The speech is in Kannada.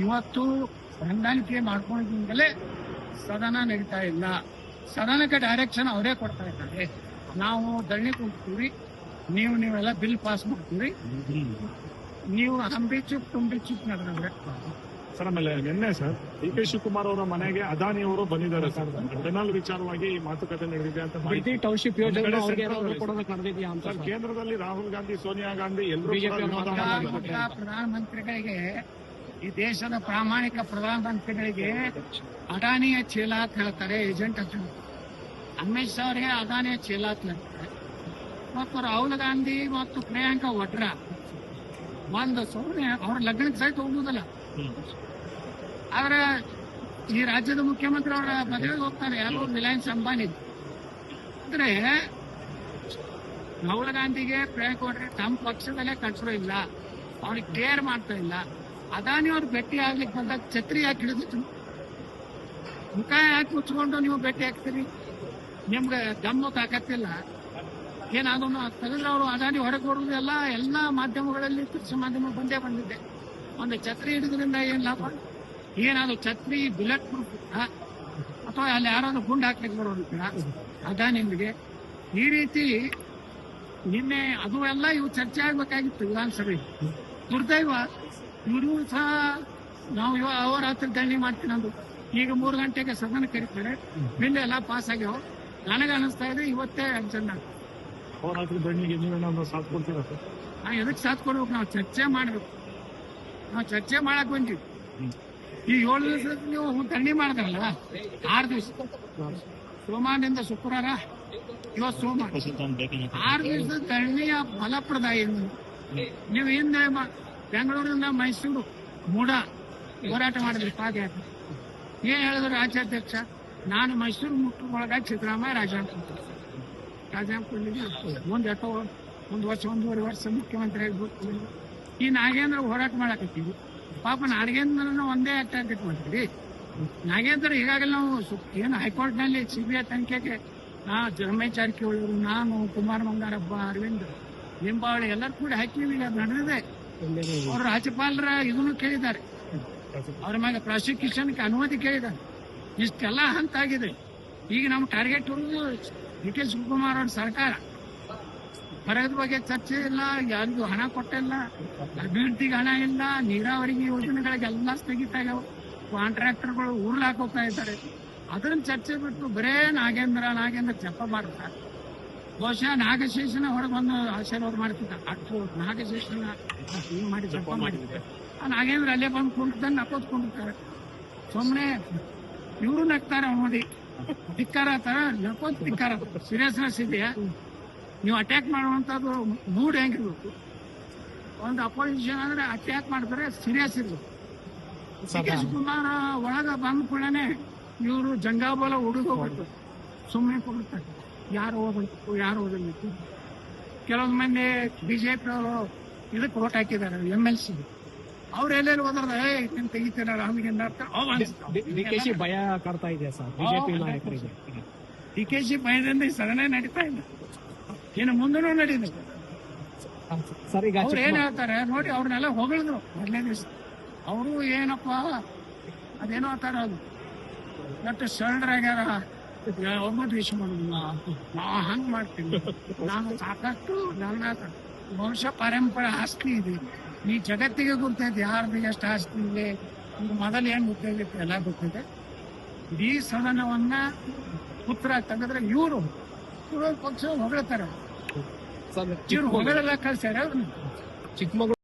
ಇವತ್ತು ಹೊಂದಾಣಿಕೆ ಮಾಡ್ಕೊಂಡಿದ್ದಿಂದಲೇ ಸದನ ನಡೀತಾ ಇಲ್ಲ. ಸದನಕ್ಕೆ ಡೈರೆಕ್ಷನ್ ಅವರೇ ಕೊಡ್ತಾ ಇದ್ದಾರೆ. ನಾವು ಧರಣಿ ಕೂಗ್ತೀವಿ, ನೀವೆಲ್ಲ ಬಿಲ್ ಪಾಸ್ ಮಾಡ್ತೀವಿ, ನೀವು ಅಂಬಿ ಚುಪ್ ತುಂಬಿ ಚುಪ್ ನಡೆದ್ರೆ. ಸರ್ ಆಮೇಲೆ ನಿನ್ನೆ ಸರ್ ಡಿ.ಕೆ. ಶಿವಕುಮಾರ್ ಅವರ ಮನೆಗೆ ಅದಾನಿ ಅವರು ಬಂದಿದ್ದಾರೆ ಸರ್. ಟೆನಲ್ ವಿಚಾರವಾಗಿ ಮಾತುಕತೆ ನಡೆದಿದೆ ಅಂತ ಟೌನ್ಶಿಪ್ ಯೋಜನೆ ಸರ್. ಕೇಂದ್ರದಲ್ಲಿ ರಾಹುಲ್ ಗಾಂಧಿ, ಸೋನಿಯಾ ಗಾಂಧಿ ಎಲ್ಲರೂ ಪ್ರಧಾನಮಂತ್ರಿಗಳಿಗೆ, ಈ ದೇಶದ ಪ್ರಾಮಾಣಿಕ ಪ್ರಧಾನಮಂತ್ರಿಗಳಿಗೆ ಅದಾನಿಯ ಚೀಲ ಅಂತ ಹೇಳ್ತಾರೆ, ಏಜೆಂಟ್ ಅಂತ ಹೇಳ್ತಾರೆ. ಅಮಿತ್ ಶಾ ಅವರಿಗೆ ಅದಾನಿಯ ಚೀಲ ಅಂತ ಹೇಳ್ತಾರೆ. ಮತ್ತು ರಾಹುಲ್ ಗಾಂಧಿ ಮತ್ತು ಪ್ರಿಯಾಂಕಾ ವಡ್ರಾ ಒಂದು ಸುಮ್ಮನೆ ಅವ್ರ ಲಗ್ನಕ್ಕೆ ಸಹಿತ ಹೋಗುವುದಲ್ಲ. ಆದ್ರೆ ಈ ರಾಜ್ಯದ ಮುಖ್ಯಮಂತ್ರಿ ಅವರ ಮದುವೆಗೆ ಹೋಗ್ತಾರೆ, ಯಾರು ರಿಲಯನ್ಸ್ ಅಂಬಾನಿ. ಅಂದ್ರೆ ರಾಹುಲ್ ಗಾಂಧಿಗೆ ಪ್ರಿಯಾಂಕಾ ವಡ್ರಾ ತಮ್ಮ ಪಕ್ಷದಲ್ಲೇ ಕಟ್ಸೋ ಇಲ್ಲ, ಅವ್ರಿಗೆ ಕೇರ್ ಮಾಡ್ತಾ ಇಲ್ಲ. ಅದಾನಿ ಅವ್ರು ಭೇಟಿ ಆಗ್ಲಿಕ್ಕೆ ಬಂದಾಗ ಛತ್ರಿ ಯಾಕೆ ಹಿಡಿದಿತ್ತು? ಮುಖ ಯಾಕೆ ಮುಚ್ಕೊಂಡು ನೀವು ಭೇಟಿ ಹಾಕ್ತೀರಿ? ನಿಮ್ಗೆ ದಮ್ಮು ತಾಕತ್ತಿಲ್ಲ. ಏನಾದ್ರು ತೆಗೆದ್ರೆ ಅವರು ಅದಾನಿ ಹೊರಗೆ ಬರುವುದೆಲ್ಲ ಎಲ್ಲ ಮಾಧ್ಯಮಗಳಲ್ಲಿ, ದೃಶ್ಯ ಮಾಧ್ಯಮ ಬಂದೇ ಬಂದಿದೆ. ಒಂದು ಛತ್ರಿ ಹಿಡಿದ್ರಿಂದ ಏನ್ ಲಾಭ? ಏನಾದ್ರು ಛತ್ರಿ ಬುಲೆಟ್ ಪ್ರೂಫ್ ಅಥವಾ ಅಲ್ಲಿ ಯಾರಾದ್ರೂ ಗುಂಡು ಹಾಕ್ಲಿಕ್ಕೆ ಬರೋದಿಲ್ಲ ಅದಾನಿಗೆ. ಈ ರೀತಿ ನಿನ್ನೆ ಅದು ಎಲ್ಲ ಇವು ಚರ್ಚೆ ಆಗ್ಬೇಕಾಗಿತ್ತು ವಿಧಾನಸಭೆ. ದುರ್ದೈವ ಇವರು ಸಹ ನಾವು ಅಹೋರಾತ್ರಿ ಧರಣಿ ಮಾಡ್ತೀನಿ ಅಂದ್ರು. ಈಗ 3 ಗಂಟೆಗೆ ಸದನ ಕರೀತಾರೆ, ಬಿಲ್ ಎಲ್ಲ ಪಾಸ್ ಆಗ್ಯಾವ. ನನಗೆ ಅನಿಸ್ತಾ ಇದೆ ಇವತ್ತೇ ಅರ್ಜೆಂಟ್. ಅಹೋರಾತ್ರಿ ಧರಣಿಗೆ ನೀವೇನಾದ್ರು ಸಾಥ್ ಕೊಡ್ತೀರಾ ಸರ್? ನಾವು ಎದಕ್ಕೆ ಸಾಥ್ ಕೊಡ್ಬೇಕು? ನಾವು ಚರ್ಚೆ ಮಾಡ್ಬೇಕು. ನಾವು ಚರ್ಚೆ ಮಾಡಕ್ ಬಂದಿವಿ. ಈ 7 ದಿವಸ ನೀವು ಧರಣಿ ಮಾಡಿದ್ರಲ್ಲ, 6 ದಿವಸ, ಸೋಮವಾರದಿಂದ ಶುಕ್ರವಾರ, ಇವತ್ತು ಸೋಮವಾರ, 6 ದಿವಸದ ಧರಣಿಯ ಫಲಪ್ರದ ಏನು? ನೀವು ಹಿಂದೆ ಬೆಂಗಳೂರಿಂದ ಮೈಸೂರು ಮೂಡ ಹೋರಾಟ ಮಾಡಿದ್ರಿ, ಪಾದಯಾತ್ರೆ. ಏನ್ ಹೇಳಿದ್ರು ರಾಜ್ಯಾಧ್ಯಕ್ಷ? ನಾನು ಮೈಸೂರು ಮುಟ್ಟೊಳಗಾಗಿ ಸಿದ್ದರಾಮಯ್ಯ ರಾಜಾಂಪುರಿಗೆ ಮುಂದೆ ಒಂದು ವರ್ಷ, 1.5 ವರ್ಷ ಮುಖ್ಯಮಂತ್ರಿ ಆಗ್ಬೇಕು. ಈ ನಾಗೇಂದ್ರ ಹೋರಾಟ ಮಾಡಕತ್ತೀವಿ. ಪಾಪ ನಾಗೇಂದ್ರನ ಒಂದೇ ಅಟ್ಯಾಕ್ ಮಾಡ್ತೀವಿ. ನಾಗೇಂದ್ರ ಈಗಾಗಲೇ ನಾವು ಏನು ಹೈಕೋರ್ಟ್ ನಲ್ಲಿ CBI ತನಿಖೆಗೆ ರಮೇಶ್ ಜಾರಕಿಹೊಳಿ, ನಾನು, ಕುಮಾರ್ ಮಂಗಾರಪ್ಪ, ಅರವಿಂದ್ ಲಿಂಬಾವಳಿ ಎಲ್ಲರೂ ಕೂಡ ಹಾಕಿವಿ. ಅದು ನಡೆದಿದೆ. ಅವರು ರಾಜ್ಯಪಾಲರ ಇದನ್ನು ಕೇಳಿದ್ದಾರೆ, ಅವ್ರ ಮೇಲೆ ಪ್ರಾಸಿಕ್ಯೂಷನ್ಗೆ ಅನುಮತಿ ಕೇಳಿದ್ದಾರೆ. ಇಷ್ಟೆಲ್ಲ ಹಂತ ಆಗಿದೆ. ಈಗ ನಮ್ಮ ಟಾರ್ಗೆಟ್ ಡಿ.ಕೆ. ಶಿವಕುಮಾರ್ ಅವ್ರ ಸರ್ಕಾರ ಬರದ ಬಗ್ಗೆ ಚರ್ಚೆ ಇಲ್ಲ, ಯಾರಿಗೂ ಹಣ ಕೊಟ್ಟಿಲ್ಲ, ಅಭಿವೃದ್ಧಿಗೆ ಹಣ ಇಲ್ಲ, ನೀರಾವರಿಗೆ ಯೋಜನೆಗಳಿಗೆಲ್ಲ ಸ್ಥಗಿತ ಆಗ್ಯಾವ, ಕಾಂಟ್ರಾಕ್ಟರ್ಗಳು ಉರ್ಲಾಕ್ ಹೋಗ್ತಾ ಇದ್ದಾರೆ. ಅದನ್ನ ಚರ್ಚೆ ಬಿಟ್ಟು ಬರೇ ನಾಗೇಂದ್ರ ಜಪ ಮಾಡ್ತಾರೆ. ಬಹುಶಃ ನಾಗಶೇಷನ ಹೊರಗೆ ಬಂದು ಆಶೀರ್ವಾದ ಮಾಡ್ತಿದ್ದ, ಅಟ್ಟು ನಾಗಶೇಷನ ಮಾಡಿ ಜಪ ಮಾಡಿದ್ದಾರೆ. ಆ ನಾಗೇಂದ್ರ ಅಲ್ಲೇ ಬಂದು ಕುಂಟದನ್ನ ನಕ್ಕೋತ್ಕೊಂಡಿರ್ತಾರೆ. ಸುಮ್ಮನೆ ಇವರು ನಗ್ತಾರೆ ನೋಡಿ, ಧಿಕ್ಕಾರ ತರ ನಕ್ಕೋತ್ ಧಿಕ್ಕಾರ. ಸೀರಿಯಸ್ನೆಸ್ ಇದೆಯಾ? ನೀವು ಅಟ್ಯಾಕ್ ಮಾಡುವಂತದ್ದು ಮೂಡ್ ಹೆಂಗಿರ್ಬೇಕು? ಒಂದು ಅಪೋಸಿಷನ್ ಅಂದ್ರೆ ಅಟ್ಯಾಕ್ ಮಾಡಿದ್ರೆ ಸೀರಿಯಸ್ ಇರ್ಬೇಕು. ಡಿ.ಕೆ. ಶಿವಕುಮಾರ್ ಒಳಗ ಬಂದ ಕೂಡಲೇ ಇವರು ಜಂಗಾಬಲ ಹುಡುಗ ಹೋಗ್ಬೇಕು, ಸುಮ್ಮನೆ ಕೊಡ್ತಾರೆ. ಯಾರು ಓದಬೇಕು, ಯಾರು ಓದಬೇಕು? ಕೆಲವೊಂದು ಮಂದಿ ಬಿಜೆಪಿ ಅವರು ಇದಕ್ಕೆ ವೋಟ್ ಹಾಕಿದ್ದಾರೆ, MLC. ಅವ್ರು ಎಲ್ಲೆಲ್ಲಿ ಹೋದ್ರೆ ಇದನ್ನ ತೆಗಿತಾರ ಡಿ.ಕೆ.ಶಿ ಭಯ ಕಾಡ್ತಾ ಇದೆ ಸರ್ ಬಿಜೆಪಿ ನಾಯಕರಿಗೆ. ಡಿ.ಕೆ.ಶಿ ಭಯದಿಂದ ಈ ಸದನ ನಡೀತಾ ಇಲ್ಲ, ಇನ್ನು ಮುಂದೂ ನಡೀದೆ. ಅವ್ರು ಏನ್ ಹೇಳ್ತಾರೆ ನೋಡಿ, ಅವ್ರನ್ನೆಲ್ಲ ಹೊಗಳಿದ್ರು ಮೊದಲನೇ ದಿವಸ. ಅವರು ಏನಪ್ಪ ಅದೇನೋ ಅಂತಾರ, ಅದು ದಟ್ ಶರಣರಾಗ್ಯಾರ, ಒಬ್ಬ ದ್ವೇಷ ಮಾಡೋದಿಲ್ಲ, ನಾ ಹಂಗ್ ಮಾಡ್ತೀನಿ, ನಾನು ಸಾಕಷ್ಟು ನನ್ನ ವಂಶ ಪರಂಪರೆ ಆಸ್ತಿ ಇದೆ, ಈ ಜಗತ್ತಿಗೆ ಗೊತ್ತೈತೆ ಯಾರ್ದು ಎಷ್ಟು ಆಸ್ತಿ ಇದೆ, ಮೊದಲು ಏನ್ ಗೊತ್ತಿದೆ ಎಲ್ಲ ಗೊತ್ತಿದೆ. ಇಡೀ ಸದನವನ್ನ ಪುತ್ರ ತೆಗೆದ್ರೆ ಇವರು ಪಕ್ಷ ಹೊಗಳ್ತಾರೆ. ಇವ್ರು ಹೊಗಳೆಲ್ಲ ಕಳ್ಸ್ಯಾರ. ಚಿಕ್ಕಮಗಳೂರು